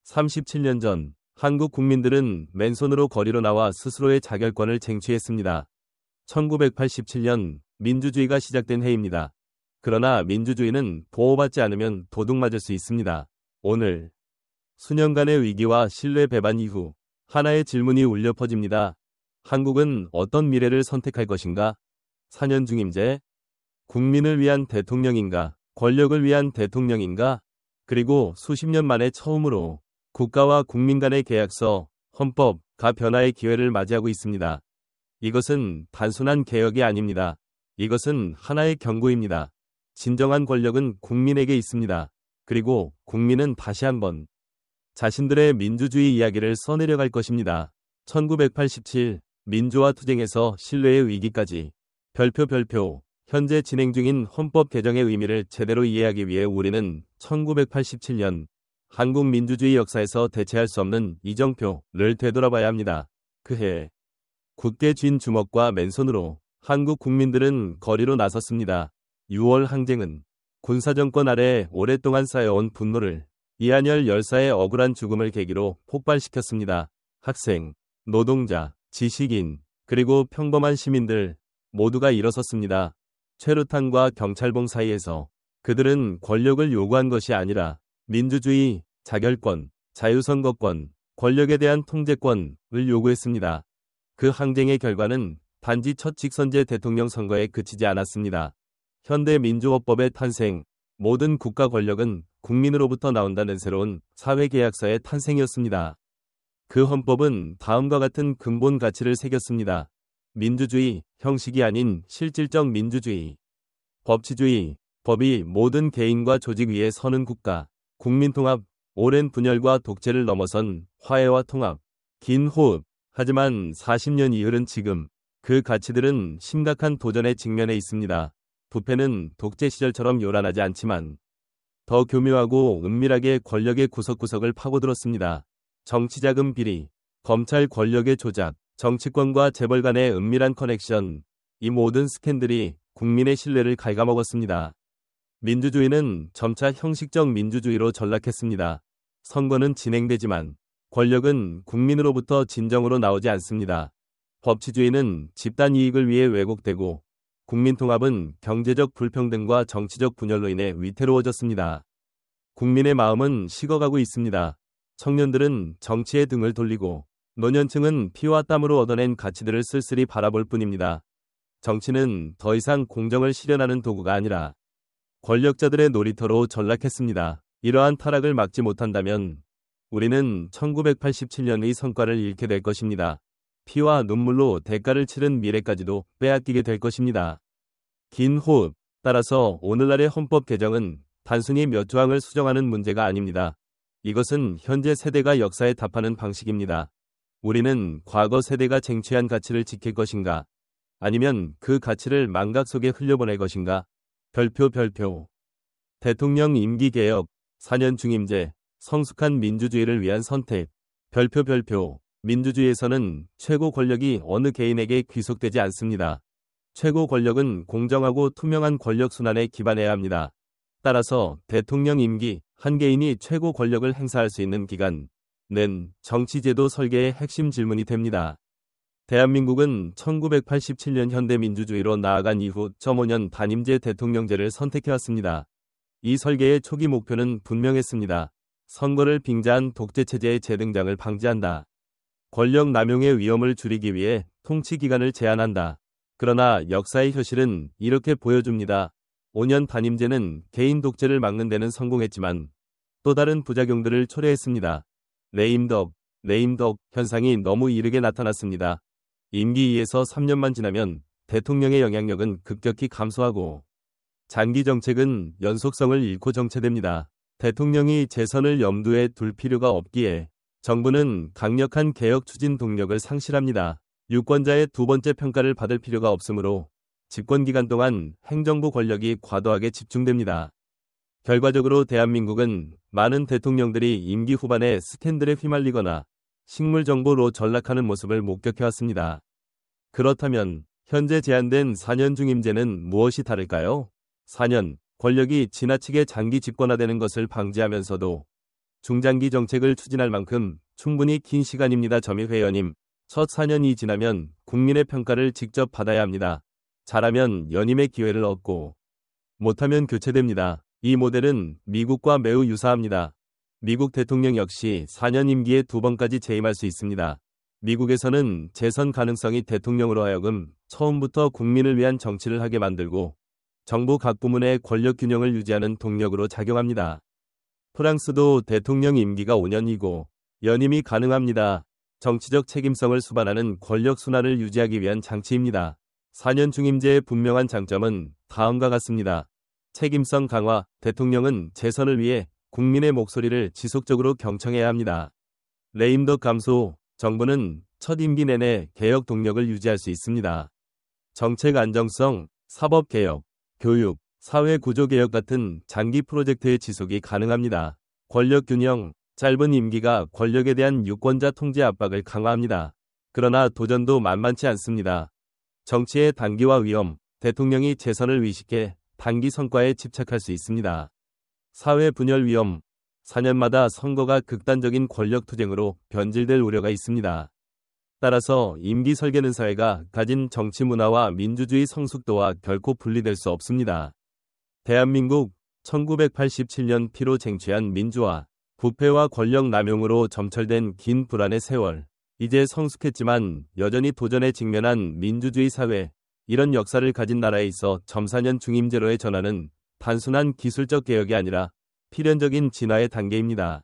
37년 전 한국 국민들은 맨손으로 거리로 나와 스스로의 자결권을 쟁취했습니다. 1987년 민주주의가 시작된 해입니다. 그러나 민주주의는 보호받지 않으면 도둑맞을 수 있습니다. 오늘 수년간의 위기와 신뢰 배반 이후 하나의 질문이 울려 퍼집니다. 한국은 어떤 미래를 선택할 것인가? 4년 중임제? 국민을 위한 대통령인가? 권력을 위한 대통령인가? 그리고 수십 년 만에 처음으로 국가와 국민 간의 계약서, 헌법가 변화의 기회를 맞이하고 있습니다. 이것은 단순한 개혁이 아닙니다. 이것은 하나의 경고입니다. 진정한 권력은 국민에게 있습니다. 그리고 국민은 다시 한번 자신들의 민주주의 이야기를 써내려갈 것입니다. 1987 민주화 투쟁에서 신뢰의 위기까지 별표 현재 진행 중인 헌법 개정의 의미를 제대로 이해하기 위해 우리는 1987년 한국 민주주의 역사에서 대체할 수 없는 이정표를 되돌아봐야 합니다. 그해 굳게 쥔 주먹과 맨손으로 한국 국민들은 거리로 나섰습니다. 6월 항쟁은 군사정권 아래 오랫동안 쌓여온 분노를 이한열 열사의 억울한 죽음을 계기로 폭발시켰습니다. 학생, 노동자, 지식인, 그리고 평범한 시민들 모두가 일어섰습니다. 최루탄과 경찰봉 사이에서 그들은 권력을 요구한 것이 아니라 민주주의, 자결권, 자유선거권, 권력에 대한 통제권을 요구했습니다. 그 항쟁의 결과는 단지 첫 직선제 대통령 선거에 그치지 않았습니다. 현대 민주헌법의 탄생, 모든 국가 권력은 국민으로부터 나온다는 새로운 사회계약서의 탄생이었습니다. 그 헌법은 다음과 같은 근본 가치를 새겼습니다. 민주주의, 형식이 아닌 실질적 민주주의. 법치주의, 법이 모든 개인과 조직 위에 서는 국가. 국민통합, 오랜 분열과 독재를 넘어선 화해와 통합. 긴 호흡. 하지만 40년이 흐른 지금 그 가치들은 심각한 도전에 직면해 있습니다. 부패는 독재 시절처럼 요란하지 않지만 더 교묘하고 은밀하게 권력의 구석구석을 파고들었습니다. 정치자금 비리, 검찰 권력의 조작, 정치권과 재벌 간의 은밀한 커넥션, 이 모든 스캔들이 국민의 신뢰를 갉아먹었습니다. 민주주의는 점차 형식적 민주주의로 전락했습니다. 선거는 진행되지만 권력은 국민으로부터 진정으로 나오지 않습니다. 법치주의는 집단 이익을 위해 왜곡되고 국민통합은 경제적 불평등과 정치적 분열로 인해 위태로워졌습니다. 국민의 마음은 식어가고 있습니다. 청년들은 정치에 등을 돌리고 노년층은 피와 땀으로 얻어낸 가치들을 쓸쓸히 바라볼 뿐입니다. 정치는 더 이상 공정을 실현하는 도구가 아니라 권력자들의 놀이터로 전락했습니다. 이러한 타락을 막지 못한다면 우리는 1987년의 성과를 잃게 될 것입니다. 피와 눈물로 대가를 치른 미래까지도 빼앗기게 될 것입니다. 긴 호흡. 따라서 오늘날의 헌법 개정은 단순히 몇 조항을 수정하는 문제가 아닙니다. 이것은 현재 세대가 역사에 답하는 방식입니다. 우리는 과거 세대가 쟁취한 가치를 지킬 것인가? 아니면 그 가치를 망각 속에 흘려보낼 것인가? 별표. 대통령 임기 개혁, 4년 중임제, 성숙한 민주주의를 위한 선택. 별표. 민주주의에서는 최고 권력이 어느 개인에게 귀속되지 않습니다. 최고 권력은 공정하고 투명한 권력 순환에 기반해야 합니다. 따라서 대통령 임기, 한 개인이 최고 권력을 행사할 수 있는 기간은 정치제도 설계의 핵심 질문이 됩니다. 대한민국은 1987년 현대민주주의로 나아간 이후 5년 단임제 대통령제를 선택해왔습니다. 이 설계의 초기 목표는 분명했습니다. 선거를 빙자한 독재체제의 재등장을 방지한다. 권력 남용의 위험을 줄이기 위해 통치 기간을 제한한다. 그러나 역사의 현실은 이렇게 보여줍니다. 5년 단임제는 개인 독재를 막는 데는 성공했지만 또 다른 부작용들을 초래했습니다. 레임덕 현상이 너무 이르게 나타났습니다. 임기 2에서 3년만 지나면 대통령의 영향력은 급격히 감소하고 장기 정책은 연속성을 잃고 정체됩니다. 대통령이 재선을 염두에 둘 필요가 없기에 정부는 강력한 개혁 추진 동력을 상실합니다. 유권자의 두 번째 평가를 받을 필요가 없으므로 집권 기간 동안 행정부 권력이 과도하게 집중됩니다. 결과적으로 대한민국은 많은 대통령들이 임기 후반에 스캔들에 휘말리거나 식물정보로 전락하는 모습을 목격해왔습니다. 그렇다면 현재 제안된 4년 중임제는 무엇이 다를까요? 4년, 권력이 지나치게 장기 집권화되는 것을 방지하면서도 중장기 정책을 추진할 만큼 충분히 긴 시간입니다. 점이 회원님. 첫 4년이 지나면 국민의 평가를 직접 받아야 합니다. 잘하면 연임의 기회를 얻고 못하면 교체됩니다. 이 모델은 미국과 매우 유사합니다. 미국 대통령 역시 4년 임기에 2번까지 재임할 수 있습니다. 미국에서는 재선 가능성이 대통령으로 하여금 처음부터 국민을 위한 정치를 하게 만들고 정부 각 부문의 권력 균형을 유지하는 동력으로 작용합니다. 프랑스도 대통령 임기가 5년이고 연임이 가능합니다. 정치적 책임성을 수반하는 권력 순환을 유지하기 위한 장치입니다. 4년 중임제의 분명한 장점은 다음과 같습니다. 책임성 강화, 대통령은 재선을 위해 국민의 목소리를 지속적으로 경청해야 합니다. 레임덕 감소, 정부는 첫 임기 내내 개혁 동력을 유지할 수 있습니다. 정책 안정성, 사법개혁, 교육, 사회구조개혁 같은 장기 프로젝트의 지속이 가능합니다. 권력균형, 짧은 임기가 권력에 대한 유권자 통제 압박을 강화합니다. 그러나 도전도 만만치 않습니다. 정치의 단기화 위험, 대통령이 재선을 의식해 단기 성과에 집착할 수 있습니다. 사회 분열 위험, 4년마다 선거가 극단적인 권력 투쟁으로 변질될 우려가 있습니다. 따라서 임기 설계는 사회가 가진 정치 문화와 민주주의 성숙도와 결코 분리될 수 없습니다. 대한민국 1987년 피로 쟁취한 민주화, 부패와 권력 남용으로 점철된 긴 불안의 세월. 이제 성숙했지만 여전히 도전에 직면한 민주주의 사회. 이런 역사를 가진 나라에 있어 점4년 중임제로의 전환은 단순한 기술적 개혁이 아니라 필연적인 진화의 단계입니다.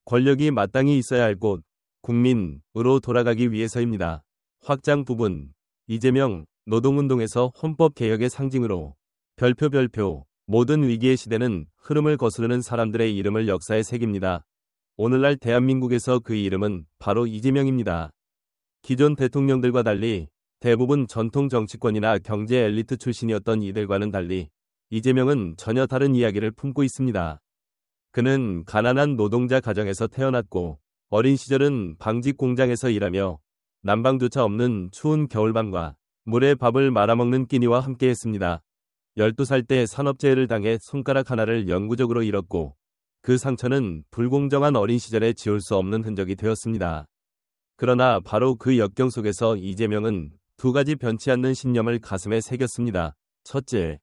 권력이 마땅히 있어야 할 곳, 국민으로 돌아가기 위해서입니다. 확장 부분, 이재명, 노동운동에서 헌법개혁의 상징으로 별표 모든 위기의 시대는 흐름을 거스르는 사람들의 이름을 역사에 새깁니다. 오늘날 대한민국에서 그 이름은 바로 이재명입니다. 기존 대통령들과 달리 대부분 전통 정치권이나 경제 엘리트 출신이었던 이들과는 달리 이재명은 전혀 다른 이야기를 품고 있습니다. 그는 가난한 노동자 가정에서 태어났고 어린 시절은 방직 공장에서 일하며 난방조차 없는 추운 겨울밤과 물에 밥을 말아먹는 끼니와 함께했습니다. 12살 때 산업재해를 당해 손가락 하나를 영구적으로 잃었고 그 상처는 불공정한 어린 시절에 지울 수 없는 흔적이 되었습니다. 그러나 바로 그 역경 속에서 이재명은 2가지 변치 않는 신념을 가슴에 새겼습니다. 첫째,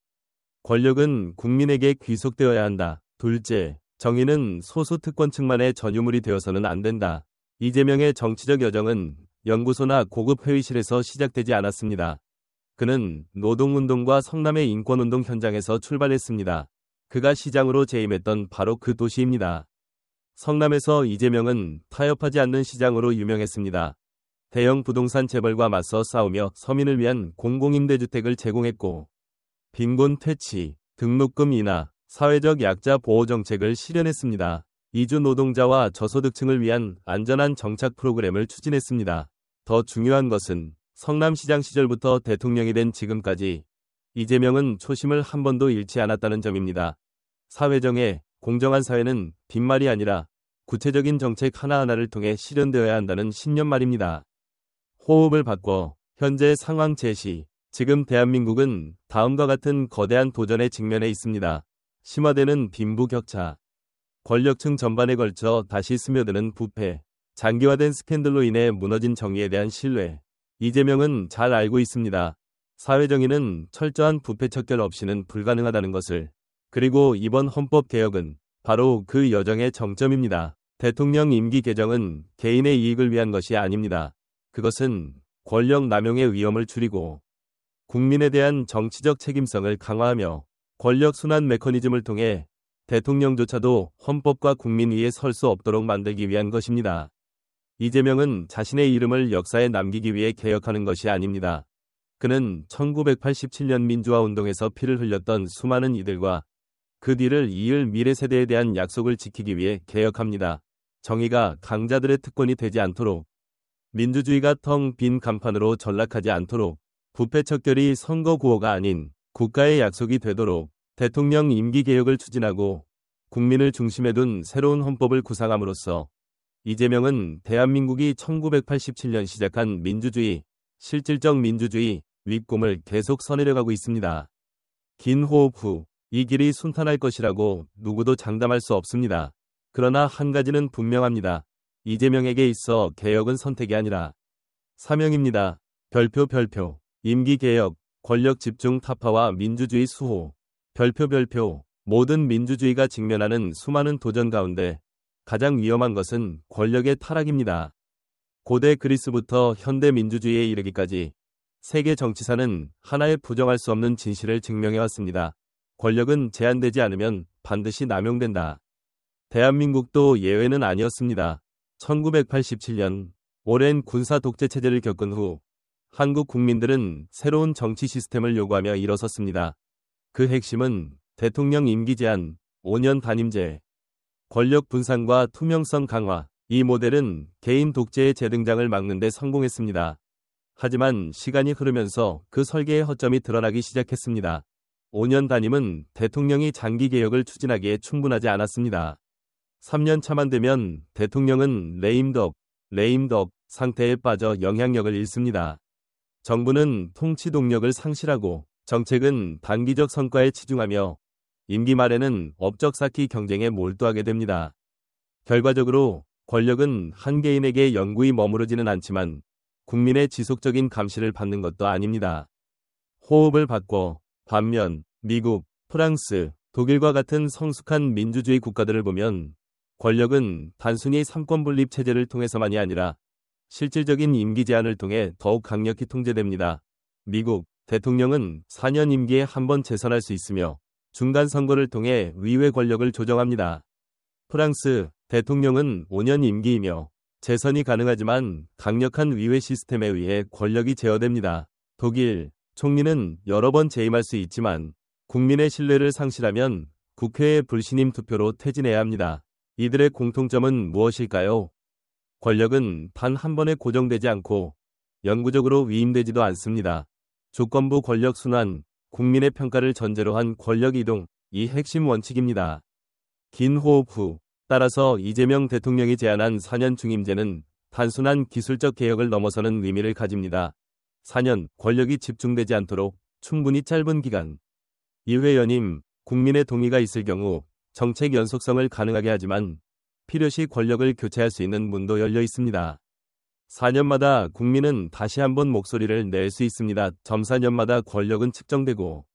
권력은 국민에게 귀속되어야 한다. 둘째, 정의는 소수 특권층만의 전유물이 되어서는 안 된다. 이재명의 정치적 여정은 연구소나 고급 회의실에서 시작되지 않았습니다. 그는 노동운동과 성남의 인권운동 현장에서 출발했습니다. 그가 시장으로 재임했던 바로 그 도시입니다. 성남에서 이재명은 타협하지 않는 시장으로 유명했습니다. 대형 부동산 재벌과 맞서 싸우며 서민을 위한 공공임대주택을 제공했고 빈곤 퇴치, 등록금 인하, 사회적 약자 보호 정책을 실현했습니다. 이주 노동자와 저소득층을 위한 안전한 정착 프로그램을 추진했습니다. 더 중요한 것은 성남시장 시절부터 대통령이 된 지금까지 이재명은 초심을 한 번도 잃지 않았다는 점입니다. 사회정의, 공정한 사회는 빈말이 아니라 구체적인 정책 하나하나를 통해 실현되어야 한다는 신념 말입니다. 호흡을 바꿔 현재 상황 제시. 지금 대한민국은 다음과 같은 거대한 도전에 직면해 있습니다. 심화되는 빈부격차, 권력층 전반에 걸쳐 다시 스며드는 부패, 장기화된 스캔들로 인해 무너진 정의에 대한 신뢰. 이재명은 잘 알고 있습니다. 사회정의는 철저한 부패 척결 없이는 불가능하다는 것을. 그리고 이번 헌법개혁은 바로 그 여정의 정점입니다. 대통령 임기 개정은 개인의 이익을 위한 것이 아닙니다. 그것은 권력 남용의 위험을 줄이고 국민에 대한 정치적 책임성을 강화하며 권력 순환 메커니즘을 통해 대통령조차도 헌법과 국민 위에 설 수 없도록 만들기 위한 것입니다. 이재명은 자신의 이름을 역사에 남기기 위해 개혁하는 것이 아닙니다. 그는 1987년 민주화 운동에서 피를 흘렸던 수많은 이들과 그 뒤를 이을 미래 세대에 대한 약속을 지키기 위해 개혁합니다. 정의가 강자들의 특권이 되지 않도록, 민주주의가 텅 빈 간판으로 전락하지 않도록, 부패 척결이 선거 구호가 아닌 국가의 약속이 되도록 대통령 임기 개혁을 추진하고 국민을 중심에 둔 새로운 헌법을 구상함으로써 이재명은 대한민국이 1987년 시작한 민주주의, 실질적 민주주의 윗꿈을 계속 서내려가고 있습니다. 긴 호흡 후 이 길이 순탄할 것이라고 누구도 장담할 수 없습니다. 그러나 한 가지는 분명합니다. 이재명에게 있어 개혁은 선택이 아니라 사명입니다. 별표. 임기 개혁, 권력 집중 타파와 민주주의 수호. 별표. 모든 민주주의가 직면하는 수많은 도전 가운데 가장 위험한 것은 권력의 타락입니다. 고대 그리스부터 현대 민주주의에 이르기까지 세계 정치사는 하나의 부정할 수 없는 진실을 증명해왔습니다. 권력은 제한되지 않으면 반드시 남용된다. 대한민국도 예외는 아니었습니다. 1987년 오랜 군사 독재 체제를 겪은 후 한국 국민들은 새로운 정치 시스템을 요구하며 일어섰습니다. 그 핵심은 대통령 임기 제한, 5년 단임제, 권력 분산과 투명성 강화. 이 모델은 개인 독재의 재등장을 막는 데 성공했습니다. 하지만 시간이 흐르면서 그 설계의 허점이 드러나기 시작했습니다. 5년 단임은 대통령이 장기 개혁을 추진하기에 충분하지 않았습니다. 3년 차만 되면 대통령은 레임덕 상태에 빠져 영향력을 잃습니다. 정부는 통치 동력을 상실하고 정책은 단기적 성과에 치중하며 임기 말에는 업적 쌓기 경쟁에 몰두하게 됩니다. 결과적으로 권력은 한 개인에게 영구히 머무르지는 않지만 국민의 지속적인 감시를 받는 것도 아닙니다. 호흡을 바꿔 반면 미국, 프랑스, 독일과 같은 성숙한 민주주의 국가들을 보면 권력은 단순히 삼권분립 체제를 통해서만이 아니라 실질적인 임기 제한을 통해 더욱 강력히 통제됩니다. 미국 대통령은 4년 임기에 한 번 재선할 수 있으며 중간 선거를 통해 의회 권력을 조정합니다. 프랑스 대통령은 5년 임기이며 재선이 가능하지만 강력한 의회 시스템에 의해 권력이 제어됩니다. 독일 총리는 여러 번 재임할 수 있지만 국민의 신뢰를 상실하면 국회의 불신임 투표로 퇴진해야 합니다. 이들의 공통점은 무엇일까요? 권력은 단 한 번에 고정되지 않고 영구적으로 위임되지도 않습니다. 조건부 권력 순환, 국민의 평가를 전제로 한 권력 이동, 이 핵심 원칙입니다. 긴 호흡 후, 따라서 이재명 대통령이 제안한 4년 중임제는 단순한 기술적 개혁을 넘어서는 의미를 가집니다. 4년, 권력이 집중되지 않도록 충분히 짧은 기간. 의회 연임, 국민의 동의가 있을 경우 정책 연속성을 가능하게 하지만 필요시 권력을 교체할 수 있는 문도 열려 있습니다. 4년마다 국민은 다시 한번 목소리를 낼 수 있습니다. 4년마다 권력은 측정되고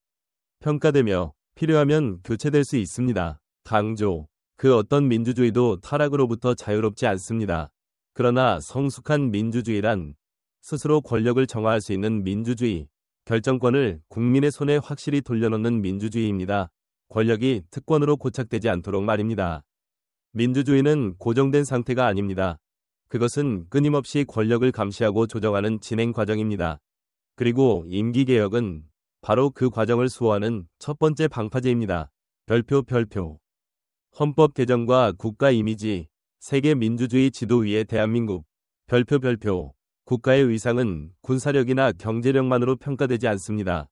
평가되며 필요하면 교체될 수 있습니다. 강조. 그 어떤 민주주의도 타락으로부터 자유롭지 않습니다. 그러나 성숙한 민주주의란 스스로 권력을 정화할 수 있는 민주주의, 결정권을 국민의 손에 확실히 돌려놓는 민주주의입니다. 권력이 특권으로 고착되지 않도록 말입니다. 민주주의는 고정된 상태가 아닙니다. 그것은 끊임없이 권력을 감시하고 조정하는 진행 과정입니다. 그리고 임기개혁은 바로 그 과정을 수호하는 첫 번째 방파제입니다. 별표. 헌법 개정과 국가 이미지, 세계 민주주의 지도 위의 대한민국. 별표. 국가의 위상은 군사력이나 경제력만으로 평가되지 않습니다.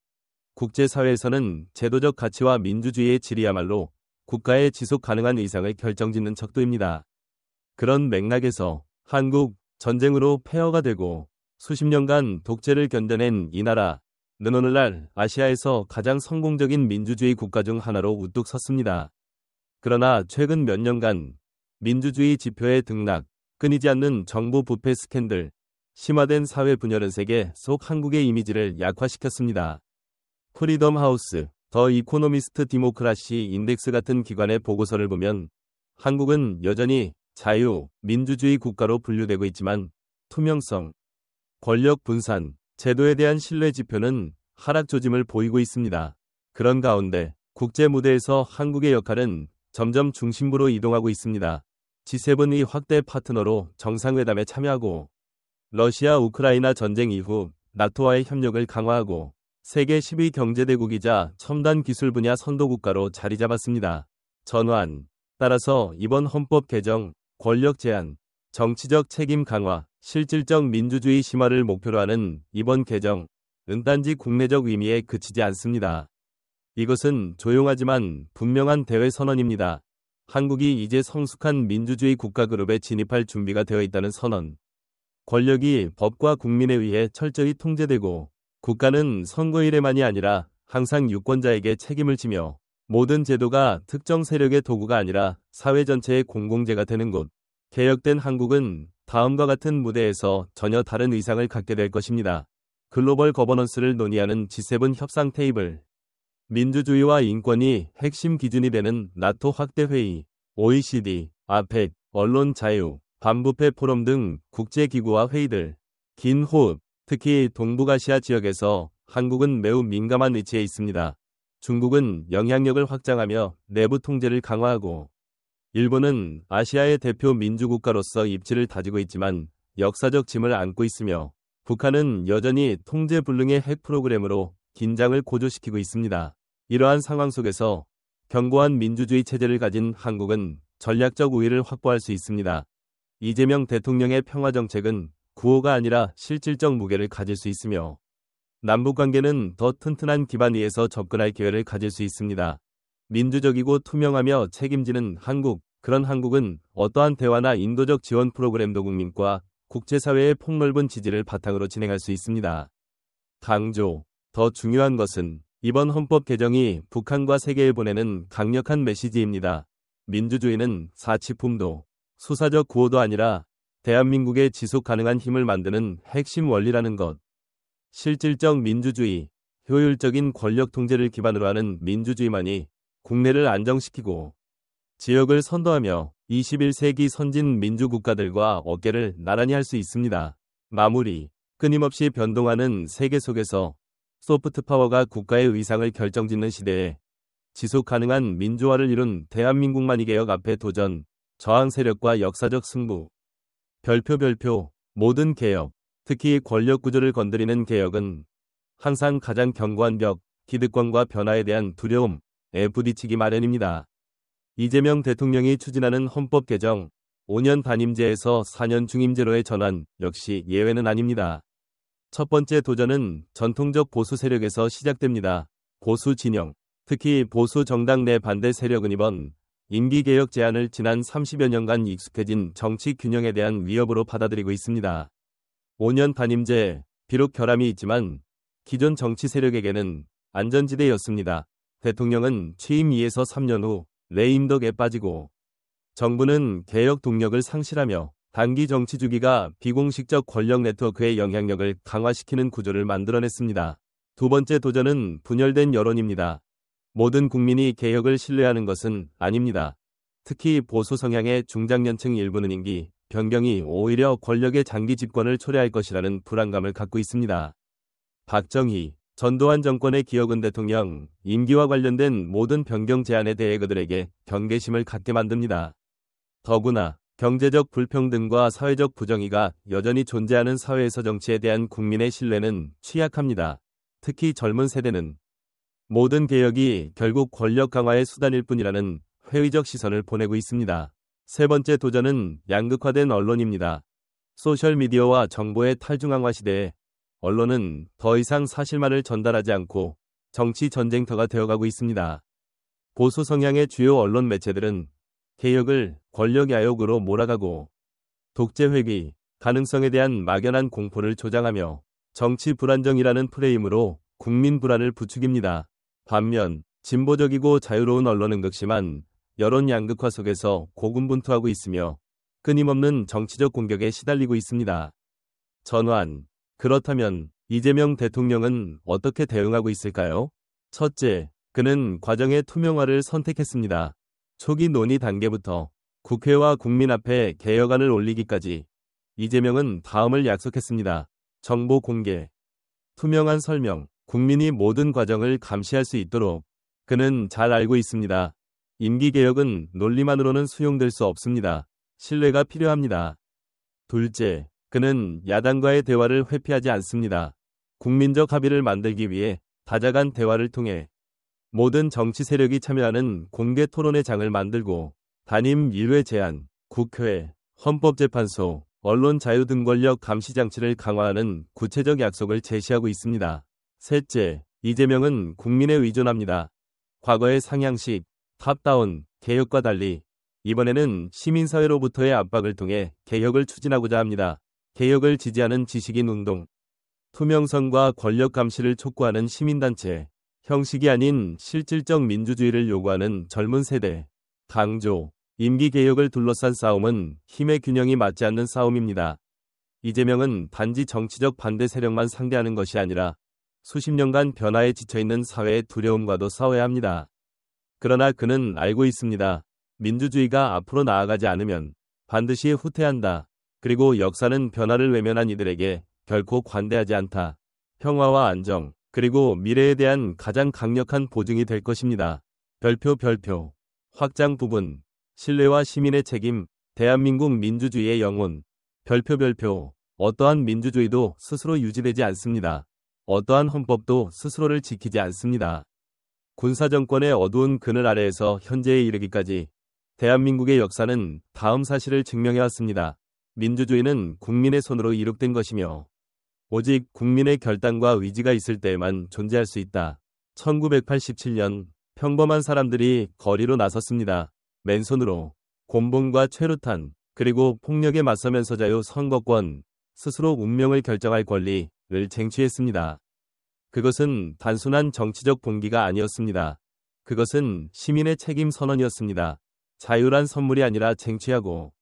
국제사회에서는 제도적 가치와 민주주의의 질이야말로 국가의 지속 가능한 위상을 결정짓는 척도입니다. 그런 맥락에서 한국, 전쟁으로 폐허가 되고 수십 년간 독재를 견뎌낸 이 나라는 오늘날 아시아에서 가장 성공적인 민주주의 국가 중 하나로 우뚝 섰습니다. 그러나 최근 몇 년간 민주주의 지표의 등락, 끊이지 않는 정부 부패 스캔들, 심화된 사회 분열은 세계 속 한국의 이미지를 약화시켰습니다. 프리덤 하우스, 더 이코노미스트 디모크라시 인덱스 같은 기관의 보고서를 보면 한국은 여전히 자유, 민주주의 국가로 분류되고 있지만 투명성, 권력 분산, 제도에 대한 신뢰 지표는 하락 조짐을 보이고 있습니다. 그런 가운데 국제 무대에서 한국의 역할은 점점 중심부로 이동하고 있습니다. G7의 확대 파트너로 정상회담에 참여하고 러시아 우크라이나 전쟁 이후 나토와의 협력을 강화하고 세계 10위 경제대국이자 첨단 기술 분야 선도국가로 자리 잡았습니다. 전환. 따라서 이번 헌법 개정, 권력 제한, 정치적 책임 강화, 실질적 민주주의 심화를 목표로 하는 이번 개정은 단지 국내적 의미에 그치지 않습니다. 이것은 조용하지만 분명한 대외 선언입니다. 한국이 이제 성숙한 민주주의 국가 그룹에 진입할 준비가 되어 있다는 선언. 권력이 법과 국민에 의해 철저히 통제되고 국가는 선거일에만이 아니라 항상 유권자에게 책임을 지며 모든 제도가 특정 세력의 도구가 아니라 사회 전체의 공공재가 되는 곳. 개혁된 한국은 다음과 같은 무대에서 전혀 다른 의상을 갖게 될 것입니다. 글로벌 거버넌스를 논의하는 G7 협상 테이블. 민주주의와 인권이 핵심 기준이 되는 나토 확대 회의, OECD, 아펙, 언론 자유, 반부패 포럼 등 국제기구와 회의들. 긴 호흡. 특히 동북아시아 지역에서 한국은 매우 민감한 위치에 있습니다. 중국은 영향력을 확장하며 내부 통제를 강화하고, 일본은 아시아의 대표 민주국가로서 입지를 다지고 있지만 역사적 짐을 안고 있으며, 북한은 여전히 통제 불능의 핵 프로그램으로 긴장을 고조시키고 있습니다. 이러한 상황 속에서 견고한 민주주의 체제를 가진 한국은 전략적 우위를 확보할 수 있습니다. 이재명 대통령의 평화정책은 구호가 아니라 실질적 무게를 가질 수 있으며, 남북관계는 더 튼튼한 기반 위에서 접근할 기회를 가질 수 있습니다. 민주적이고 투명하며 책임지는 한국, 그런 한국은 어떠한 대화나 인도적 지원 프로그램도 국민과 국제사회의 폭넓은 지지를 바탕으로 진행할 수 있습니다. 강조. 더 중요한 것은 이번 헌법 개정이 북한과 세계에 보내는 강력한 메시지입니다. 민주주의는 사치품도 수사적 구호도 아니라 대한민국의 지속 가능한 힘을 만드는 핵심 원리라는 것. 실질적 민주주의, 효율적인 권력 통제를 기반으로 하는 민주주의만이 국내를 안정시키고 지역을 선도하며 21세기 선진 민주국가들과 어깨를 나란히 할 수 있습니다. 마무리. 끊임없이 변동하는 세계 속에서 소프트 파워가 국가의 의상을 결정짓는 시대에 지속 가능한 민주화를 이룬 대한민국만이 개혁 앞에 도전, 저항 세력과 역사적 승부. 별표. 모든 개혁, 특히 권력 구조를 건드리는 개혁은 항상 가장 견고한 벽, 기득권과 변화에 대한 두려움에 부딪히기 마련입니다. 이재명 대통령이 추진하는 헌법 개정, 5년 단임제에서 4년 중임제로의 전환 역시 예외는 아닙니다. 첫 번째 도전은 전통적 보수 세력에서 시작됩니다. 보수 진영, 특히 보수 정당 내 반대 세력은 이번 임기 개혁 제안을 지난 30여 년간 익숙해진 정치 균형에 대한 위협으로 받아들이고 있습니다. 5년 단임제, 비록 결함이 있지만 기존 정치 세력에게는 안전지대였습니다. 대통령은 취임 2에서 3년 후 레임덕에 빠지고, 정부는 개혁 동력을 상실하며 단기 정치 주기가 비공식적 권력 네트워크의 영향력을 강화시키는 구조를 만들어냈습니다. 두 번째 도전은 분열된 여론입니다. 모든 국민이 개혁을 신뢰하는 것은 아닙니다. 특히 보수 성향의 중장년층 일부는 임기 변경이 오히려 권력의 장기 집권을 초래할 것이라는 불안감을 갖고 있습니다. 박정희, 전두환 정권의 기억은 대통령 임기와 관련된 모든 변경 제안에 대해 그들에게 경계심을 갖게 만듭니다. 더구나 경제적 불평등과 사회적 부정의가 여전히 존재하는 사회에서 정치에 대한 국민의 신뢰는 취약합니다. 특히 젊은 세대는 모든 개혁이 결국 권력 강화의 수단일 뿐이라는 회의적 시선을 보내고 있습니다. 세 번째 도전은 양극화된 언론입니다. 소셜미디어와 정보의 탈중앙화 시대에 언론은 더 이상 사실만을 전달하지 않고 정치 전쟁터가 되어가고 있습니다. 보수 성향의 주요 언론 매체들은 개혁을 권력 야욕으로 몰아가고 독재 회귀 가능성에 대한 막연한 공포를 조장하며 정치 불안정이라는 프레임으로 국민 불안을 부추깁니다. 반면 진보적이고 자유로운 언론은 극심한 여론 양극화 속에서 고군분투하고 있으며 끊임없는 정치적 공격에 시달리고 있습니다. 전환. 그렇다면 이재명 대통령은 어떻게 대응하고 있을까요? 첫째, 그는 과정의 투명화를 선택했습니다. 초기 논의 단계부터 국회와 국민 앞에 개혁안을 올리기까지 이재명은 다음을 약속했습니다. 정보 공개, 투명한 설명, 국민이 모든 과정을 감시할 수 있도록. 그는 잘 알고 있습니다. 임기 개혁은 논리만으로는 수용될 수 없습니다. 신뢰가 필요합니다. 둘째, 그는 야당과의 대화를 회피하지 않습니다. 국민적 합의를 만들기 위해 다자간 대화를 통해 모든 정치 세력이 참여하는 공개 토론의 장을 만들고 단임 1회 제안, 국회, 헌법재판소, 언론 자유 등 권력 감시 장치를 강화하는 구체적 약속을 제시하고 있습니다. 셋째, 이재명은 국민에 의존합니다. 과거의 상향식, 탑다운, 개혁과 달리 이번에는 시민사회로부터의 압박을 통해 개혁을 추진하고자 합니다. 개혁을 지지하는 지식인 운동, 투명성과 권력 감시를 촉구하는 시민단체, 형식이 아닌 실질적 민주주의를 요구하는 젊은 세대. 강조. 임기 개혁을 둘러싼 싸움은 힘의 균형이 맞지 않는 싸움입니다. 이재명은 단지 정치적 반대 세력만 상대하는 것이 아니라 수십 년간 변화에 지쳐있는 사회의 두려움과도 싸워야 합니다. 그러나 그는 알고 있습니다. 민주주의가 앞으로 나아가지 않으면 반드시 후퇴한다. 그리고 역사는 변화를 외면한 이들에게 결코 관대하지 않다. 평화와 안정, 그리고 미래에 대한 가장 강력한 보증이 될 것입니다. 별표. 확장 부분. 신뢰와 시민의 책임. 대한민국 민주주의의 영혼. 별표. 어떠한 민주주의도 스스로 유지되지 않습니다. 어떠한 헌법도 스스로를 지키지 않습니다. 군사정권의 어두운 그늘 아래에서 현재에 이르기까지 대한민국의 역사는 다음 사실을 증명해왔습니다. 민주주의는 국민의 손으로 이룩된 것이며 오직 국민의 결단과 의지가 있을 때에만 존재할 수 있다. 1987년 평범한 사람들이 거리로 나섰습니다. 맨손으로 곤봉과 최루탄 그리고 폭력에 맞서면서 자유 선거권, 스스로 운명을 결정할 권리를 쟁취했습니다. 그것은 단순한 정치적 동기가 아니었습니다. 그것은 시민의 책임 선언이었습니다. 자유란 선물이 아니라 쟁취하고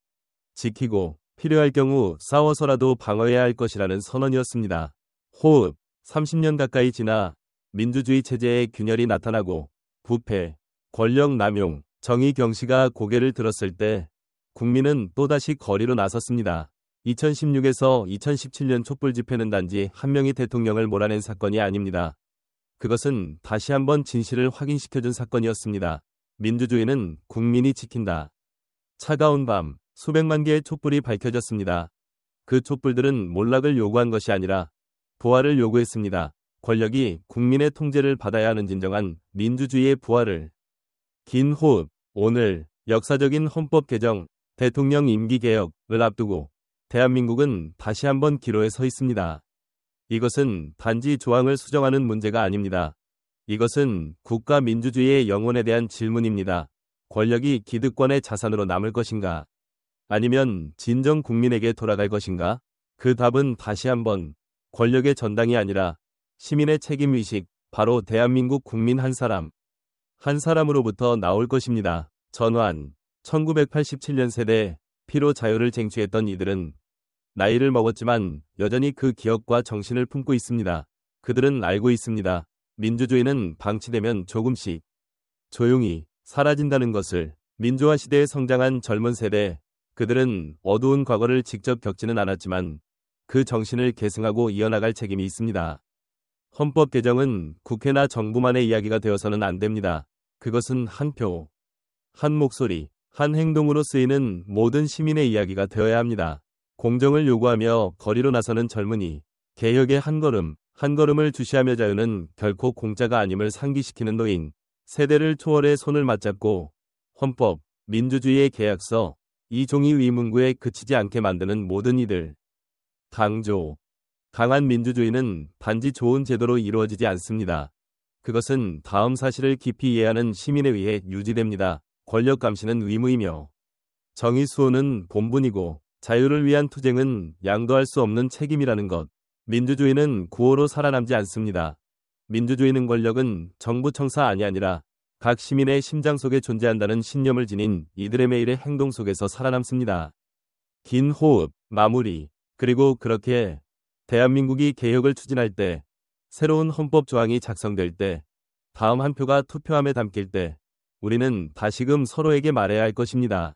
지키고 필요할 경우 싸워서라도 방어해야 할 것이라는 선언이었습니다. 호흡. 30년 가까이 지나 민주주의 체제의 균열이 나타나고 부패, 권력 남용, 정의 경시가 고개를 들었을 때 국민은 또다시 거리로 나섰습니다. 2016에서 2017년 촛불 집회는 단지 한 명이 대통령을 몰아낸 사건이 아닙니다. 그것은 다시 한번 진실을 확인시켜준 사건이었습니다. 민주주의는 국민이 지킨다. 차가운 밤, 수백만 개의 촛불이 밝혀졌습니다. 그 촛불들은 몰락을 요구한 것이 아니라 부활을 요구했습니다. 권력이 국민의 통제를 받아야 하는 진정한 민주주의의 부활을. 긴 호흡. 오늘 역사적인 헌법 개정, 대통령 임기 개혁을 앞두고 대한민국은 다시 한번 기로에 서 있습니다. 이것은 단지 조항을 수정하는 문제가 아닙니다. 이것은 국가 민주주의의 영혼에 대한 질문입니다. 권력이 기득권의 자산으로 남을 것인가? 아니면 진정 국민에게 돌아갈 것인가? 그 답은 다시 한번 권력의 전당이 아니라 시민의 책임의식, 바로 대한민국 국민 한 사람으로부터 나올 것입니다. 전환. 1987년 세대, 피로 자유를 쟁취했던 이들은 나이를 먹었지만 여전히 그 기억과 정신을 품고 있습니다. 그들은 알고 있습니다. 민주주의는 방치되면 조금씩 조용히 사라진다는 것을. 민주화 시대에 성장한 젊은 세대, 그들은 어두운 과거를 직접 겪지는 않았지만 그 정신을 계승하고 이어나갈 책임이 있습니다. 헌법 개정은 국회나 정부만의 이야기가 되어서는 안 됩니다. 그것은 한 표, 한 목소리, 한 행동으로 쓰이는 모든 시민의 이야기가 되어야 합니다. 공정을 요구하며 거리로 나서는 젊은이, 개혁의 한 걸음을 주시하며 자유는 결코 공짜가 아님을 상기시키는 노인, 세대를 초월해 손을 맞잡고 헌법, 민주주의의 계약서, 이 종이 위문구에 그치지 않게 만드는 모든 이들. 강조. 강한 민주주의는 단지 좋은 제도로 이루어지지 않습니다. 그것은 다음 사실을 깊이 이해하는 시민에 의해 유지됩니다. 권력 감시는 의무이며 정의 수호는 본분이고 자유를 위한 투쟁은 양도할 수 없는 책임이라는 것. 민주주의는 구호로 살아남지 않습니다. 민주주의는 권력은 정부 청사안이 아니라 각 시민의 심장 속에 존재한다는 신념을 지닌 이들의 매일의 행동 속에서 살아남습니다. 긴 호흡, 마무리. 그리고 그렇게 대한민국이 개혁을 추진할 때, 새로운 헌법 조항이 작성될 때, 다음 한 표가 투표함에 담길 때 우리는 다시금 서로에게 말해야 할 것입니다.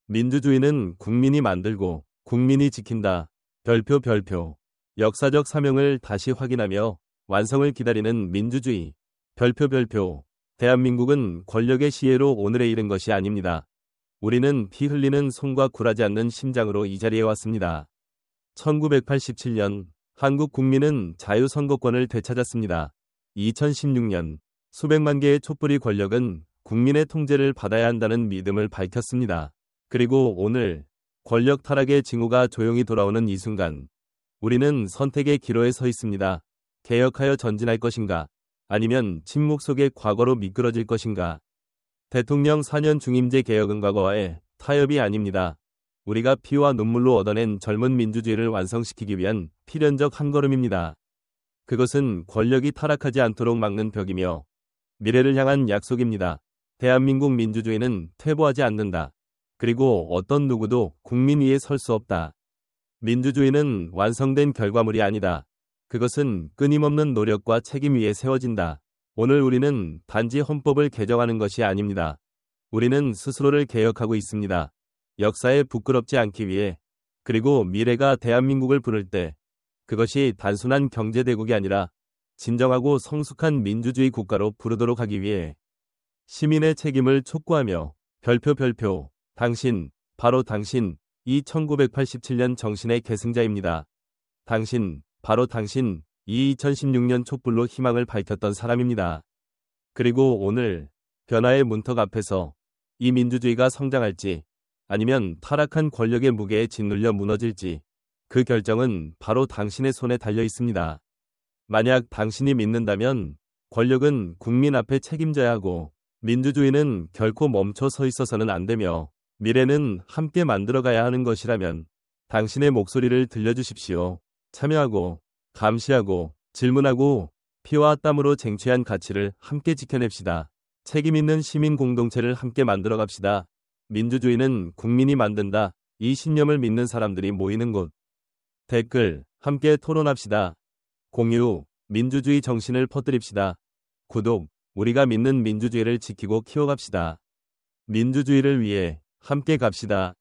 민주주의는 국민이 만들고 국민이 지킨다. 별표. 역사적 사명을 다시 확인하며 완성을 기다리는 민주주의. 별표. 대한민국은 권력의 시혜로 오늘에 이른 것이 아닙니다. 우리는 피 흘리는 손과 굴하지 않는 심장으로 이 자리에 왔습니다. 1987년 한국 국민은 자유선거권을 되찾았습니다. 2016년 수백만 개의 촛불이 권력은 국민의 통제를 받아야 한다는 믿음을 밝혔습니다. 그리고 오늘 권력 타락의 징후가 조용히 돌아오는 이 순간 우리는 선택의 기로에 서 있습니다. 개혁하여 전진할 것인가? 아니면 침묵 속의 과거로 미끄러질 것인가? 대통령 4년 중임제 개혁은 과거와의 타협이 아닙니다. 우리가 피와 눈물로 얻어낸 젊은 민주주의를 완성시키기 위한 필연적 한 걸음입니다. 그것은 권력이 타락하지 않도록 막는 벽이며 미래를 향한 약속입니다. 대한민국 민주주의는 퇴보하지 않는다. 그리고 어떤 누구도 국민 위에 설 수 없다. 민주주의는 완성된 결과물이 아니다. 그것은 끊임없는 노력과 책임 위에 세워진다. 오늘 우리는 단지 헌법을 개정하는 것이 아닙니다. 우리는 스스로를 개혁하고 있습니다. 역사에 부끄럽지 않기 위해, 그리고 미래가 대한민국을 부를 때 그것이 단순한 경제대국이 아니라 진정하고 성숙한 민주주의 국가로 부르도록 하기 위해 시민의 책임을 촉구하며 별표 당신, 바로 당신, 이 1987년 정신의 계승자입니다. 당신, 바로 당신, 이 2016년 촛불로 희망을 밝혔던 사람입니다. 그리고 오늘 변화의 문턱 앞에서 이 민주주의가 성장할지 아니면 타락한 권력의 무게에 짓눌려 무너질지 그 결정은 바로 당신의 손에 달려 있습니다. 만약 당신이 믿는다면 권력은 국민 앞에 책임져야 하고 민주주의는 결코 멈춰 서 있어서는 안 되며 미래는 함께 만들어가야 하는 것이라면 당신의 목소리를 들려주십시오. 참여하고 감시하고 질문하고 피와 땀으로 쟁취한 가치를 함께 지켜냅시다. 책임 있는 시민 공동체를 함께 만들어 갑시다. 민주주의는 국민이 만든다. 이 신념을 믿는 사람들이 모이는 곳. 댓글, 함께 토론합시다. 공유, 민주주의 정신을 퍼뜨립시다. 구독, 우리가 믿는 민주주의를 지키고 키워갑시다. 민주주의를 위해 함께 갑시다.